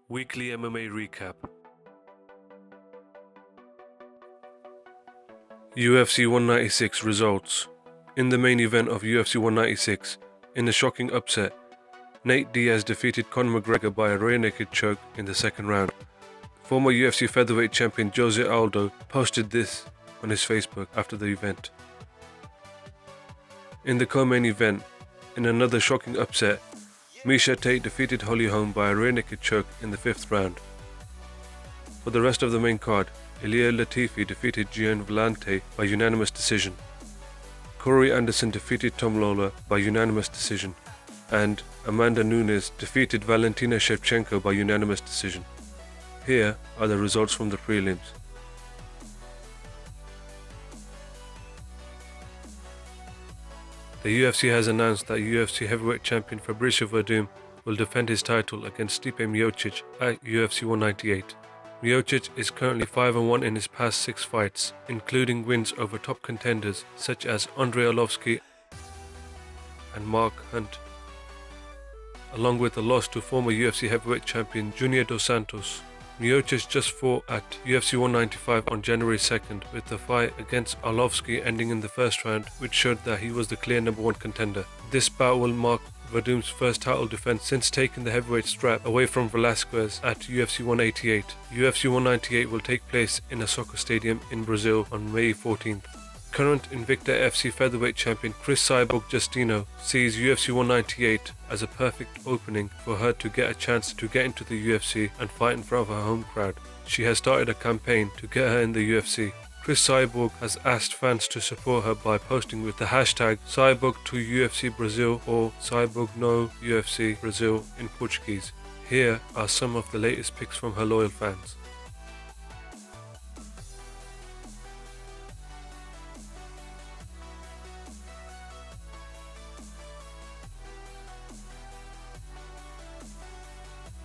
Weekly MMA Recap. UFC 196 results. In the main event of UFC 196, in a shocking upset, Nate Diaz defeated Conor McGregor by a rear naked choke in the second round. Former UFC Featherweight champion Jose Aldo posted this on his Facebook after the event. In the co-main event, in another shocking upset, Miesha Tate defeated Holm by a rear naked choke in the fifth round. For the rest of the main card, Ilia Latifi defeated Gian Vellante by unanimous decision. Corey Anderson defeated Tom Lawler by unanimous decision, and Amanda Nunes defeated Valentina Shevchenko by unanimous decision. Here are the results from the prelims. The UFC has announced that UFC heavyweight champion Fabricio Werdum will defend his title against Stipe Miocic at UFC 198. Miocic is currently 5-1 in his past 6 fights, including wins over top contenders such as Andrei Arlovski and Mark Hunt, along with a loss to former UFC heavyweight champion Junior Dos Santos. Miocic just fought at UFC 195 on January 2nd, with the fight against Arlovski ending in the first round, which showed that he was the clear number 1 contender. This bout will mark Werdum's first title defense since taking the heavyweight strap away from Velasquez at UFC 188. UFC 198 will take place in a soccer stadium in Brazil on May 14th. Current Invicta FC Featherweight champion Cris Cyborg Justino sees UFC 198 as a perfect opening for her to get a chance to get into the UFC and fight in front of her home crowd. She has started a campaign to get her in the UFC. Cris Cyborg has asked fans to support her by posting with the hashtag Cyborg2UFC Brazil or Cyborg no UFC Brazil in Portuguese. Here are some of the latest picks from her loyal fans.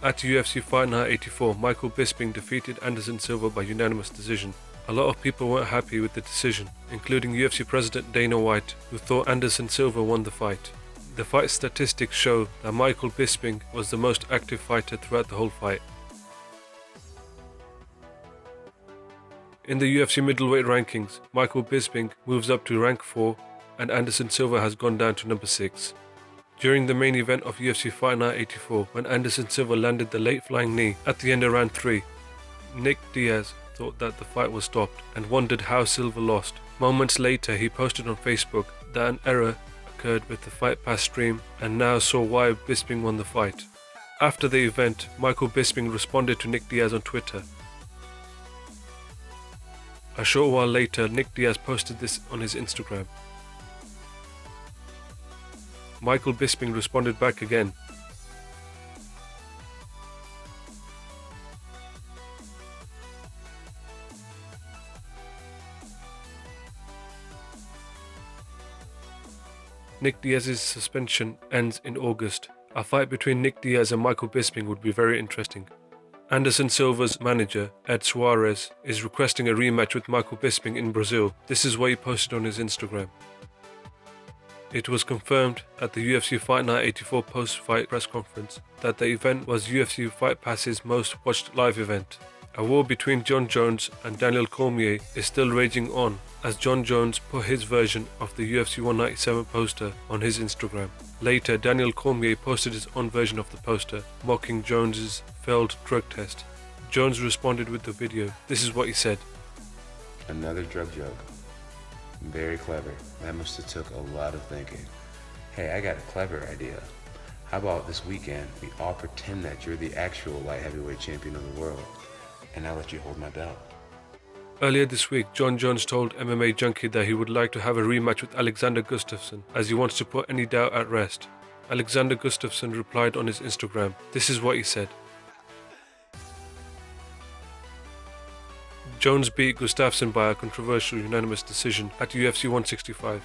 At UFC Fight Night 84, Michael Bisping defeated Anderson Silva by unanimous decision. A lot of people weren't happy with the decision, including UFC President Dana White, who thought Anderson Silva won the fight. The fight statistics show that Michael Bisping was the most active fighter throughout the whole fight. In the UFC middleweight rankings, Michael Bisping moves up to rank 4 and Anderson Silva has gone down to number 6. During the main event of UFC Fight Night 84, when Anderson Silva landed the late flying knee at the end of round 3, Nick Diaz thought that the fight was stopped and wondered how Silva lost. Moments later, he posted on Facebook that an error occurred with the Fight Pass stream and now saw why Bisping won the fight. After the event, Michael Bisping responded to Nick Diaz on Twitter. A short while later, Nick Diaz posted this on his Instagram. Michael Bisping responded back again. Nick Diaz's suspension ends in August. A fight between Nick Diaz and Michael Bisping would be very interesting. Anderson Silva's manager, Ed Suarez, is requesting a rematch with Michael Bisping in Brazil. This is what he posted on his Instagram. It was confirmed at the UFC Fight Night 84 post-fight press conference that the event was UFC Fight Pass's most watched live event. A war between Jon Jones and Daniel Cormier is still raging on, as Jon Jones put his version of the UFC 197 poster on his Instagram. Later, Daniel Cormier posted his own version of the poster, mocking Jones's failed drug test. Jones responded with the video. This is what he said. Another drug joke. Very clever. That must have took a lot of thinking. Hey, I got a clever idea. How about this weekend we all pretend that you're the actual light heavyweight champion of the world, and I'll let you hold my belt. Earlier this week, Jon Jones told MMA Junkie that he would like to have a rematch with Alexander Gustafsson, as he wants to put any doubt at rest. Alexander Gustafsson replied on his Instagram. This is what he said. Jones beat Gustafsson by a controversial unanimous decision at UFC 165.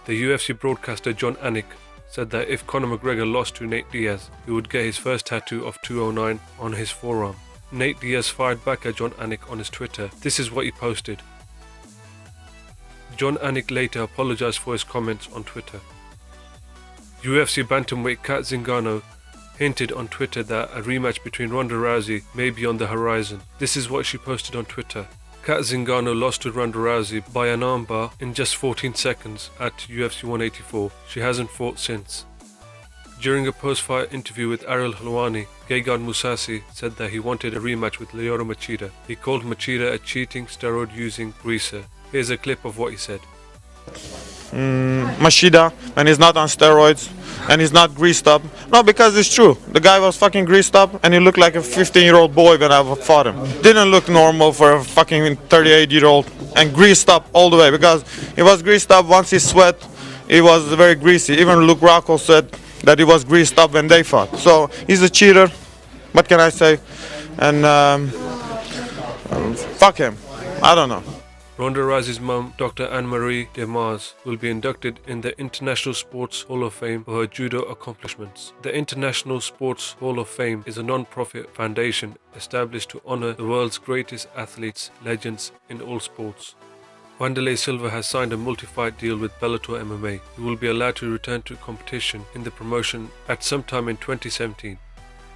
The UFC broadcaster John Anik said that if Conor McGregor lost to Nate Diaz, he would get his first tattoo of 209 on his forearm. Nate Diaz fired back at John Anik on his Twitter. This is what he posted. John Anik later apologized for his comments on Twitter. UFC bantamweight Kat Zingano hinted on Twitter that a rematch between Ronda Rousey may be on the horizon. This is what she posted on Twitter. Kat Zingano lost to Ronda Rousey by an armbar in just 14 seconds at UFC 184. She hasn't fought since. During a post-fight interview with Ariel Helwani, Gegard Mousasi said that he wanted a rematch with Lyoto Machida. He called Machida a cheating, steroid-using greaser. Here's a clip of what he said. Machida, and he's not on steroids, and he's not greased up. No, because it's true. The guy was fucking greased up, and he looked like a 15-year-old boy when I fought him. Didn't look normal for a fucking 38-year-old, and greased up all the way, because he was greased up once he sweat. He was very greasy. Even Luke Rockhold said that he was greased up when they fought. So he's a cheater. What can I say? And fuck him. I don't know. Ronda Rousey's mum, Dr. Anne-Marie DeMars, will be inducted in the International Sports Hall of Fame for her judo accomplishments. The International Sports Hall of Fame is a non-profit foundation established to honor the world's greatest athletes, legends in all sports. Wanderlei Silva has signed a multi-fight deal with Bellator MMA. He will be allowed to return to competition in the promotion at some time in 2017.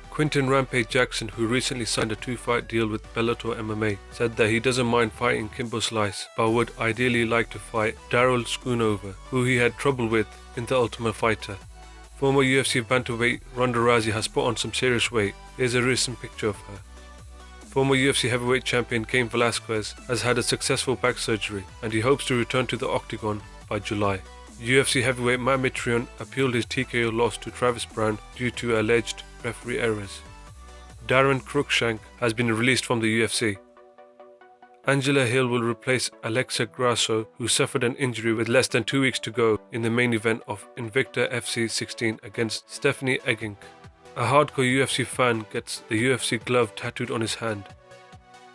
Quinton Rampage Jackson, who recently signed a 2-fight deal with Bellator MMA, said that he doesn't mind fighting Kimbo Slice, but would ideally like to fight Daryl Schoonover, who he had trouble with in The Ultimate Fighter. Former UFC bantamweight Ronda Rousey has put on some serious weight. Here's a recent picture of her. Former UFC heavyweight champion Cain Velasquez has had a successful back surgery, and he hopes to return to the octagon by July. UFC heavyweight Matt Mitrione appealed his TKO loss to Travis Browne due to alleged referee errors. Darren Cruikshank has been released from the UFC. Angela Hill will replace Alexa Grasso, who suffered an injury with less than 2 weeks to go in the main event of Invicta FC 16 against Stephanie Eggink. A hardcore UFC fan gets the UFC glove tattooed on his hand.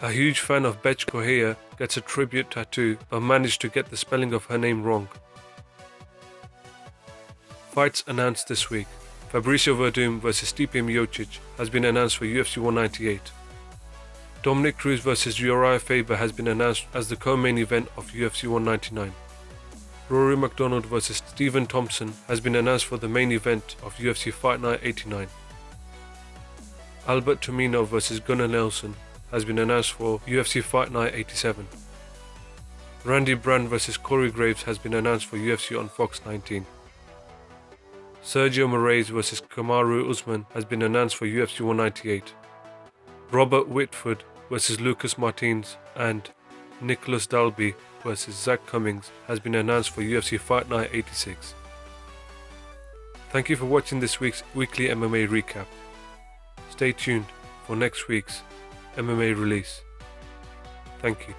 A huge fan of Betch Correia gets a tribute tattoo but managed to get the spelling of her name wrong. Fights announced this week. Fabricio Werdum vs Stipe Miocic has been announced for UFC 198. Dominic Cruz vs Uriah Faber has been announced as the co-main event of UFC 199. Rory MacDonald vs Stephen Thompson has been announced for the main event of UFC Fight Night 89. Albert Tomino vs Gunnar Nelson has been announced for UFC Fight Night 87. Randy Brand vs Corey Graves has been announced for UFC on Fox 19. Sergio Moraes vs Kamaru Usman has been announced for UFC 198. Robert Whitford vs Lucas Martins and Nicholas Dalby vs Zach Cummings has been announced for UFC Fight Night 86. Thank you for watching this week's weekly MMA recap. Stay tuned for next week's MMA release. Thank you.